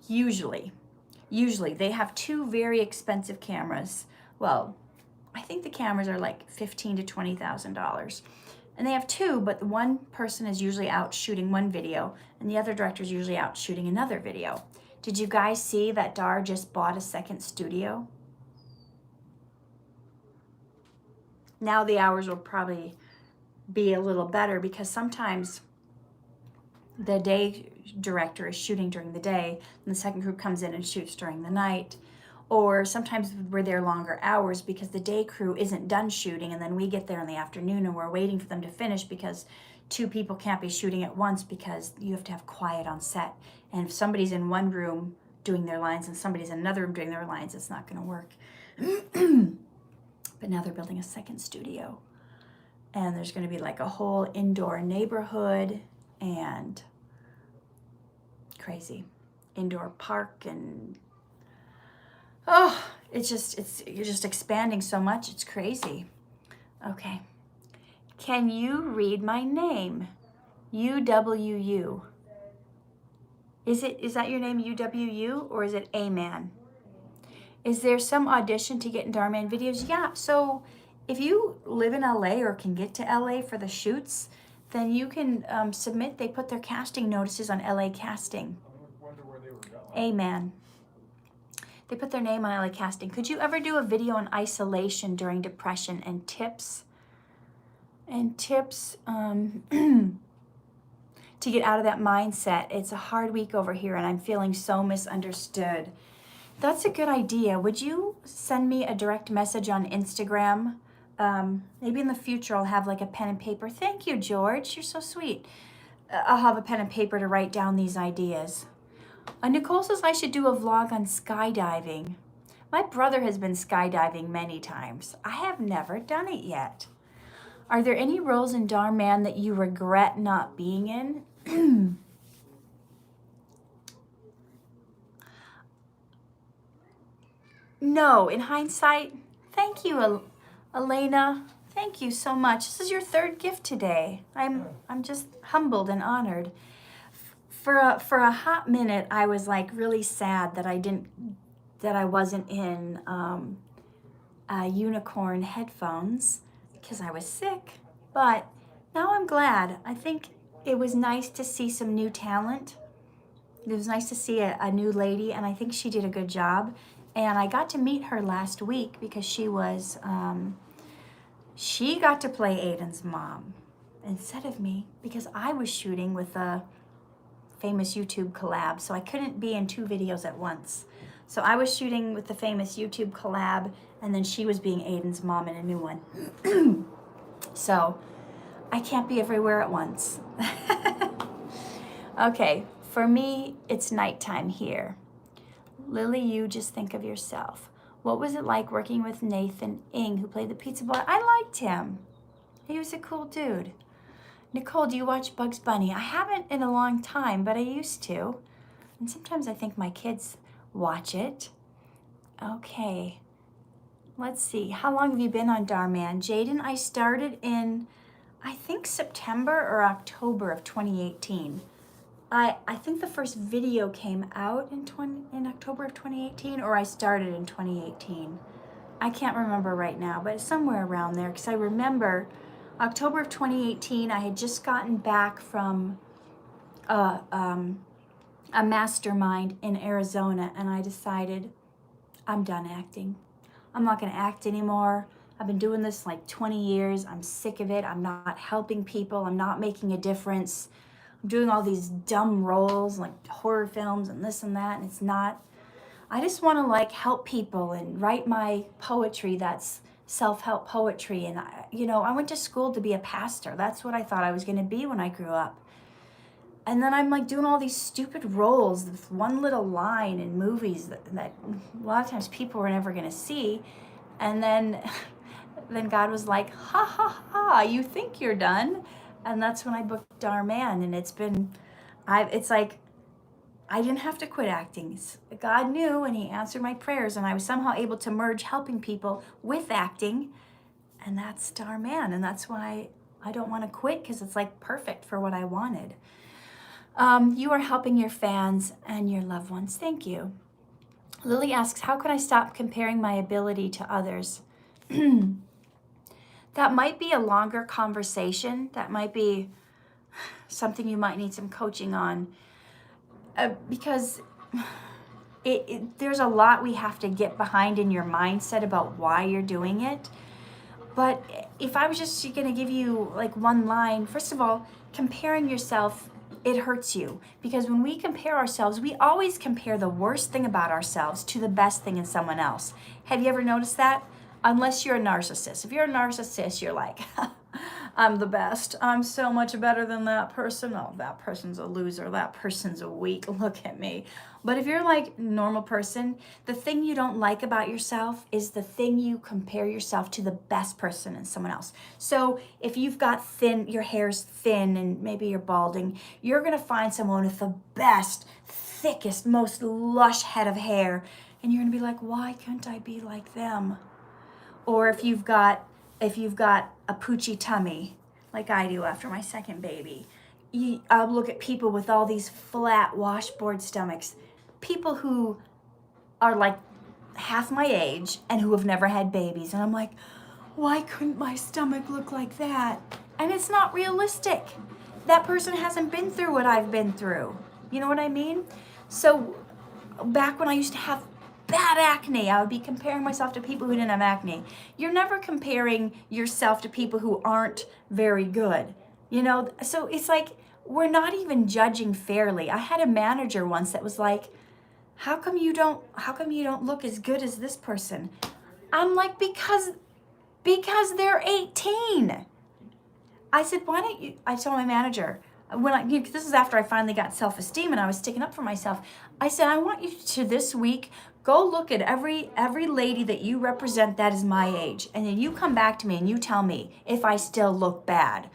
Usually. They have two very expensive cameras. Well, I think the cameras are like $15,000 to $20,000. And they have two, but one person is usually out shooting one video and the other director is usually out shooting another video. Did you guys see that Dhar just bought a second studio? Now the hours will probably be a little better because sometimes the day director is shooting during the day and the second crew comes in and shoots during the night. Or sometimes we're there longer hours because the day crew isn't done shooting and then we get there in the afternoon and we're waiting for them to finish because two people can't be shooting at once because you have to have quiet on set. And if somebody's in one room doing their lines and somebody's in another room doing their lines, it's not going to work. But now they're building a second studio. And there's going to be like a whole indoor neighborhood and crazy indoor park and you're just expanding so much. It's crazy. Okay. Can you read my name? UWU. Is that your name, UWU, or is it A-Man? Is there some audition to get in Dhar Mann videos? Yeah, so if you live in LA or can get to LA for the shoots, then you can submit. They put their casting notices on LA Casting. I wonder where they were going. Amen. They put their name on LA Casting. Could you ever do a video on isolation during depression and tips? To get out of that mindset. It's a hard week over here and I'm feeling so misunderstood. That's a good idea. Would you send me a direct message on Instagram? Maybe in the future I'll have like a pen and paper. Thank you, George. You're so sweet. I'll have a pen and paper to write down these ideas. Nicole says I should do a vlog on skydiving. My brother has been skydiving many times. I have never done it yet. Are there any roles in Dhar Mann that you regret not being in? No, in hindsight, thank you, Elena. Thank you so much. This is your third gift today. I'm just humbled and honored. For a hot minute, I was like really sad that I wasn't in unicorn headphones because I was sick. But now I'm glad. I think it was nice to see some new talent. It was nice to see a new lady, and I think she did a good job. And I got to meet her last week because she was, she got to play Ayden's mom instead of me because I was shooting with a famous YouTube collab, so I couldn't be in two videos at once. So I was shooting with the famous YouTube collab, and then she was being Ayden's mom in a new one. So I can't be everywhere at once. Okay, for me, it's nighttime here. Lily, you just think of yourself. What was it like working with Nathan Ng, who played the pizza boy? I liked him. He was a cool dude. Nicole, do you watch Bugs Bunny? I haven't in a long time, but I used to. And sometimes I think my kids watch it. Okay. Let's see. How long have you been on Dhar Mann? Jaden, I started in I think September or October of 2018. I think the first video came out in October of 2018, or I started in 2018. I can't remember right now, but it's somewhere around there, because I remember October of 2018, I had just gotten back from a mastermind in Arizona, and I decided I'm done acting. I'm not going to act anymore. I've been doing this like 20 years. I'm sick of it. I'm not helping people. I'm not making a difference. I'm doing all these dumb roles like horror films and this and that, and it's not. I just want to like help people and write my poetry that's self-help poetry. And I went to school to be a pastor. That's what I thought I was going to be when I grew up. And then I'm like doing all these stupid roles with one little line in movies that a lot of times people were never going to see. And then God was like, ha ha ha, you think you're done? And that's when I booked Dhar Mann. And it's like, I didn't have to quit acting. God knew, and he answered my prayers, and I was somehow able to merge helping people with acting. And that's Dhar Mann. And that's why I don't want to quit, because it's like perfect for what I wanted. You are helping your fans and your loved ones. Thank you. Lily asks, how can I stop comparing my ability to others? That might be a longer conversation. That might be something you might need some coaching on. Because there's a lot we have to get behind in your mindset about why you're doing it. But if I was just going to give you like one line, first of all, comparing yourself, it hurts you, because when we compare ourselves, we always compare the worst thing about ourselves to the best thing in someone else. Have you ever noticed that? Unless you're a narcissist. If you're a narcissist, you're like, I'm the best. I'm so much better than that person. Oh, that person's a loser. That person's a weak. Look at me. But if you're like a normal person, the thing you don't like about yourself is the thing you compare yourself to the best person in someone else. So if you've got your hair's thin and maybe you're balding, you're going to find someone with the best, thickest, most lush head of hair. And you're going to be like, why couldn't I be like them? Or if you've got a poochy tummy, like I do after my second baby, I'll look at people with all these flat washboard stomachs, people who are like half my age and who have never had babies. And I'm like, why couldn't my stomach look like that? And it's not realistic. That person hasn't been through what I've been through. You know what I mean? So back when I used to have bad acne, I would be comparing myself to people who didn't have acne. You're never comparing yourself to people who aren't very good, so it's like we're not even judging fairly. I had a manager once that was like, how come you don't look as good as this person? I'm like, because they're 18. I said, why don't you, I told my manager, this is after I finally got self-esteem and I was sticking up for myself. I said, I want you to this week go look at every lady that you represent that is my age, and then you come back to me and you tell me if I still look bad.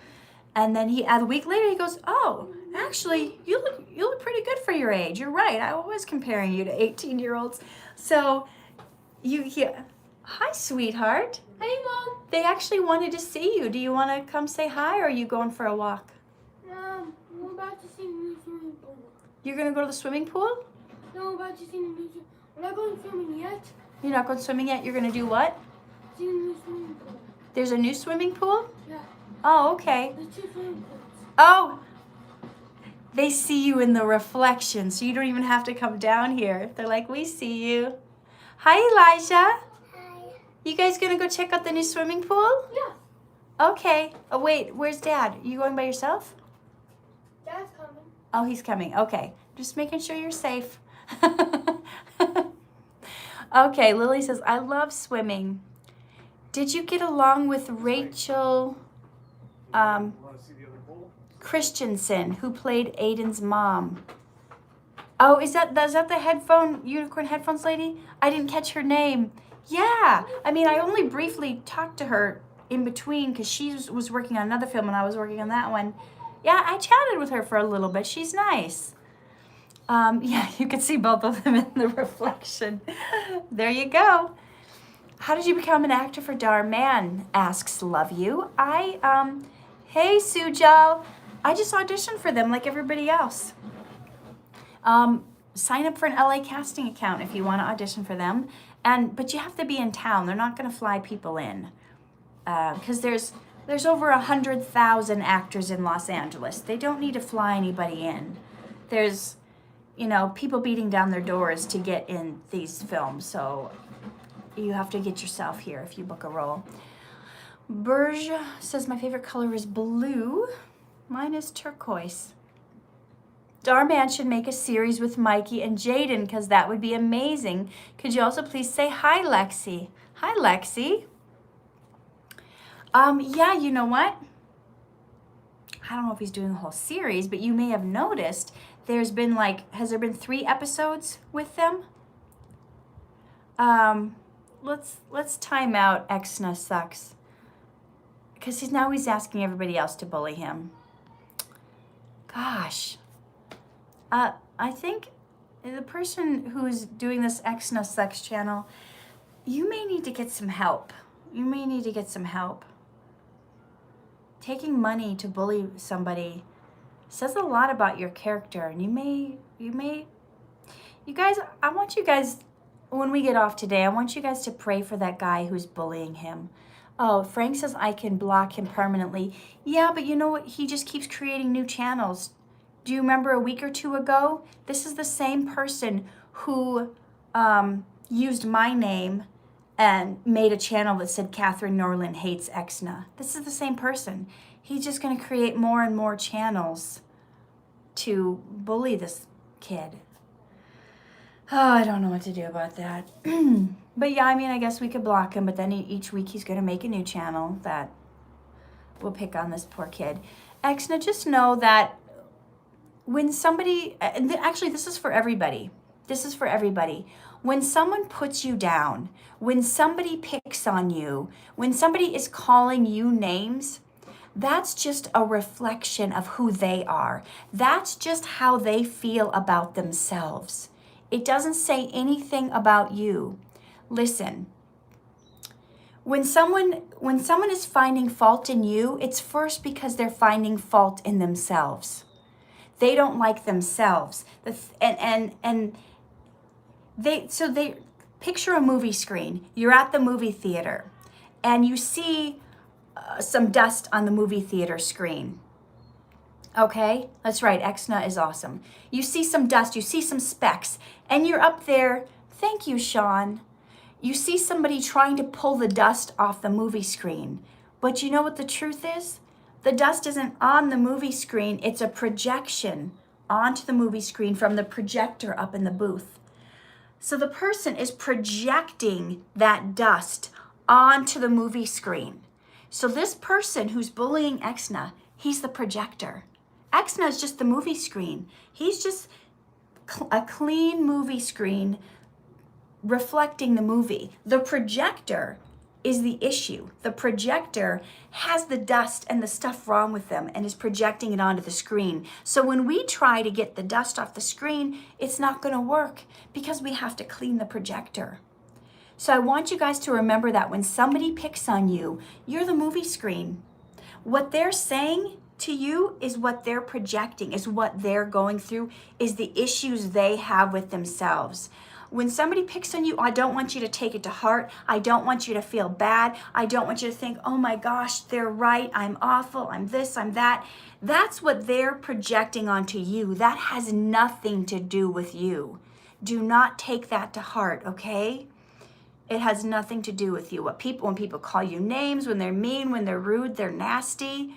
And then a week later he goes, oh, actually you look pretty good for your age. You're right. I was comparing you to 18-year-olds. So hi, sweetheart. Hey, Mom. They actually wanted to see you. Do you want to come say hi, or are you going for a walk? I'm about to see the new swimming pool. You're going to go to the swimming pool? No, I'm about to see the new swimming pool. We're not going swimming yet. You're not going swimming yet? You're going to do what? See the new swimming pool. There's a new swimming pool? Yeah. Oh, okay. There's 2 swimming pools. Oh, they see you in the reflection, so you don't even have to come down here. They're like, we see you. Hi, Elijah. Hi. You guys going to go check out the new swimming pool? Yeah. Okay. Oh, wait, where's Dad? Are you going by yourself? Dad's coming. Oh, he's coming. Okay. Just making sure you're safe. Okay, Lily says, I love swimming. Did you get along with Rachel Christensen, who played Ayden's mom? Oh, is that the unicorn headphones lady? I didn't catch her name. Yeah, I mean, I only briefly talked to her in between because she was working on another film and I was working on that one. Yeah, I chatted with her for a little bit. She's nice. Yeah, you can see both of them in the reflection. There you go. How did you become an actor for Dhar Mann? Asks Love You. Hey, Sujal. I just auditioned for them like everybody else. Sign up for an LA casting account if you want to audition for them. But you have to be in town. They're not going to fly people in. Because there's over 100,000 actors in Los Angeles. They don't need to fly anybody in. There's, people beating down their doors to get in these films. So you have to get yourself here if you book a role. Burge says my favorite color is blue. Mine is turquoise. Dhar Mann should make a series with Mikey and Jaden because that would be amazing. Could you also please say hi, Lexi? Hi, Lexi. Yeah, you know what? I don't know if he's doing a whole series, but you may have noticed there's been has there been 3 episodes with them? Let's time out Exna Sucks. Because he's asking everybody else to bully him. Gosh. I think the person who's doing this Exna Sucks channel, you may need to get some help. Taking money to bully somebody says a lot about your character. And you guys, I want you guys, when we get off today, I want you guys to pray for that guy who's bullying him. Oh, Frank says I can block him permanently. Yeah, but you know what? He just keeps creating new channels. Do you remember a week or 2 ago? This is the same person who used my name and made a channel that said Katherine Norland hates Exna. This is the same person. He's just going to create more and more channels to bully this kid. Oh, I don't know what to do about that. But yeah, I guess we could block him, but then each week he's going to make a new channel that will pick on this poor kid. Exna, just know that when somebody, actually this is for everybody. When someone puts you down, when somebody picks on you, when somebody is calling you names, that's just a reflection of who they are. That's just how they feel about themselves. It doesn't say anything about you. Listen, when someone is finding fault in you, it's first because they're finding fault in themselves. They don't like themselves. They picture a movie screen. You're at the movie theater and you see some dust on the movie theater screen. Okay, that's right, Exna is awesome. You see some dust, you see some specks, and you're up there. Thank you, Sean. You see somebody trying to pull the dust off the movie screen. But you know what the truth is? The dust isn't on the movie screen. It's a projection onto the movie screen from the projector up in the booth. So the person is projecting that dust onto the movie screen. So this person who's bullying Exna, he's the projector. Exna is just the movie screen. He's just a clean movie screen reflecting the movie. The projector is the issue. The projector has the dust and the stuff wrong with them and is projecting it onto the screen. So when we try to get the dust off the screen, it's not going to work because we have to clean the projector. So I want you guys to remember that when somebody picks on you, you're the movie screen. What they're saying to you is what they're projecting, is what they're going through, is the issues they have with themselves. When somebody picks on you, I don't want you to take it to heart. I don't want you to feel bad. I don't want you to think, oh my gosh, they're right. I'm awful. I'm this, I'm that. That's what they're projecting onto you. That has nothing to do with you. Do not take that to heart, okay? It has nothing to do with you. When people call you names, when they're mean, when they're rude, they're nasty,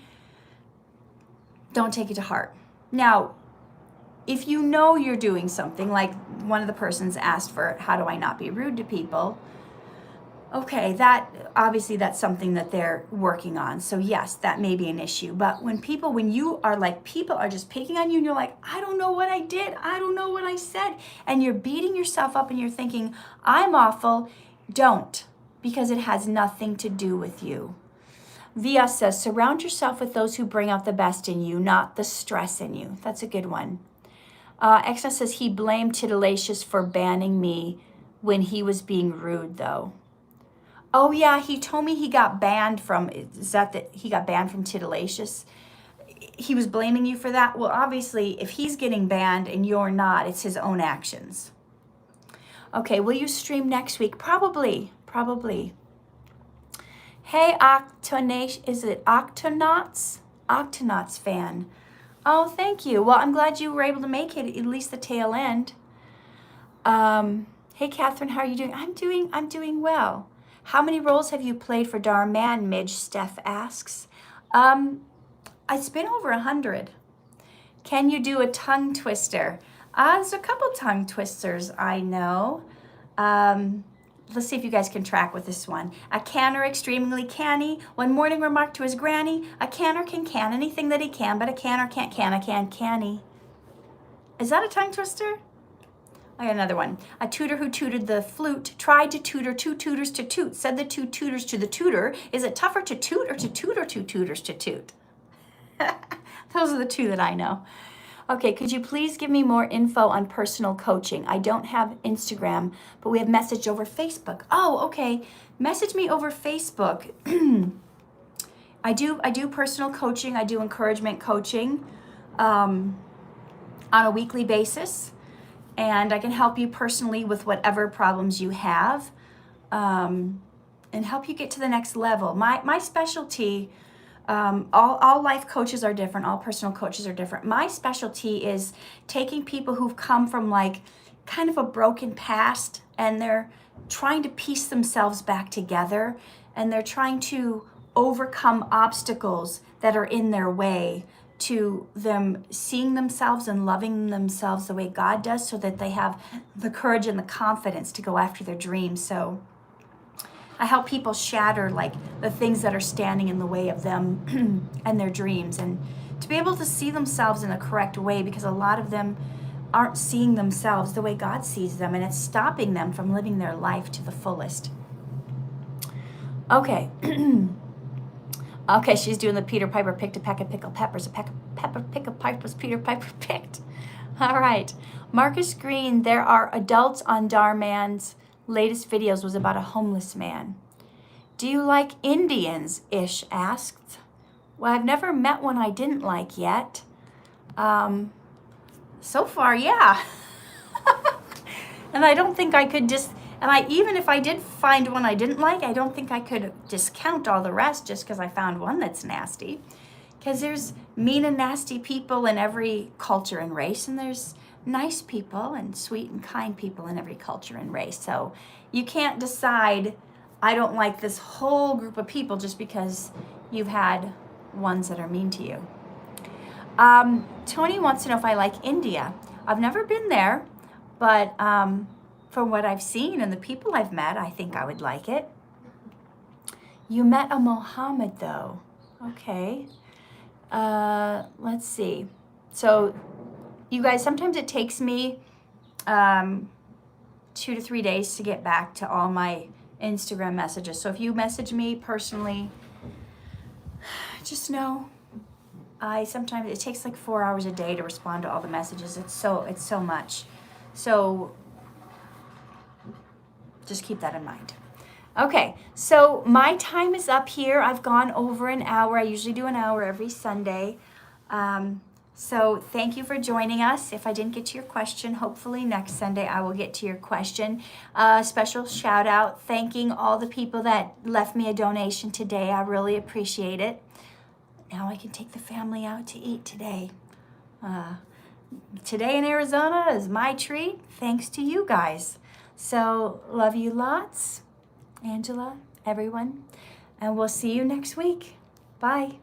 don't take it to heart. Now, if you know you're doing something, like one of the persons asked for, how do I not be rude to people? Okay, that's something that they're working on. So yes, that may be an issue. But when you are like, people are just picking on you and you're like, I don't know what I did. I don't know what I said. And you're beating yourself up and you're thinking, I'm awful. Don't, because it has nothing to do with you. Via says, surround yourself with those who bring out the best in you, not the stress in you. That's a good one. Exna says he blamed Titillatius for banning me when he was being rude, though. Oh yeah, he told me he got banned from, he got banned from Titillatious? He was blaming you for that? Well, obviously, if he's getting banned and you're not, it's his own actions. Okay, will you stream next week? Probably, probably. Hey, Octonation, is it Octonauts? Octonauts fan. Oh, thank you. Well, I'm glad you were able to make it at least the tail end. Hey, Katherine, how are you doing? I'm doing well. How many roles have you played for Dhar Mann? Midge Steph asks. It's been over 100. Can you do a tongue twister? There's a couple tongue twisters I know. Let's see if you guys can track with this one. A canner extremely canny. One morning remarked to his granny, a canner can anything that he can, but a canner can't can a canny. Is that a tongue twister? I got another one. A tutor who tutored the flute tried to tutor two tutors to toot. Said the two tutors to the tutor, is it tougher to toot or to tutor two tutors to toot? Those are the two that I know. Okay, could you please give me more info on personal coaching? I don't have Instagram, but we have messaged over Facebook. Oh, okay. Message me over Facebook. I do personal coaching. I do encouragement coaching on a weekly basis. And I can help you personally with whatever problems you have and help you get to the next level. My specialty, all life coaches are different. All personal coaches are different. My specialty is taking people who've come from like kind of a broken past and they're trying to piece themselves back together and they're trying to overcome obstacles that are in their way to them seeing themselves and loving themselves the way God does so that they have the courage and the confidence to go after their dreams. So I help people shatter like the things that are standing in the way of them and their dreams and to be able to see themselves in a correct way because a lot of them aren't seeing themselves the way God sees them and it's stopping them from living their life to the fullest. Okay. Okay, she's doing the Peter Piper picked a peck of pickled peppers. A peck of pepper pick a pipers Peter Piper picked. All right. Marcus Green, there are adults on Dhar Mann's latest videos was about a homeless man. Do you like Indians? Ish asked. Well, I've never met one I didn't like yet. So far, yeah. And I don't think I could even if I did find one I didn't like, I don't think I could discount all the rest just because I found one that's nasty. Because there's mean and nasty people in every culture and race, and there's nice people and sweet and kind people in every culture and race. So you can't decide, I don't like this whole group of people just because you've had ones that are mean to you. Tony wants to know if I like India. I've never been there, but from what I've seen and the people I've met, I think I would like it. You met a Mohammed though. Okay. Let's see. So you guys, sometimes it takes me 2 to 3 days to get back to all my Instagram messages. So if you message me personally, just know sometimes it takes like 4 hours a day to respond to all the messages. It's so much. So just keep that in mind. Okay, so my time is up here. I've gone over an hour. I usually do an hour every Sunday. So thank you for joining us. If I didn't get to your question, hopefully next Sunday I will get to your question. Special shout out, thanking all the people that left me a donation today. I really appreciate it. Now I can take the family out to eat today. Today in Arizona is my treat, thanks to you guys. So love you lots, Angela, everyone, and we'll see you next week. Bye.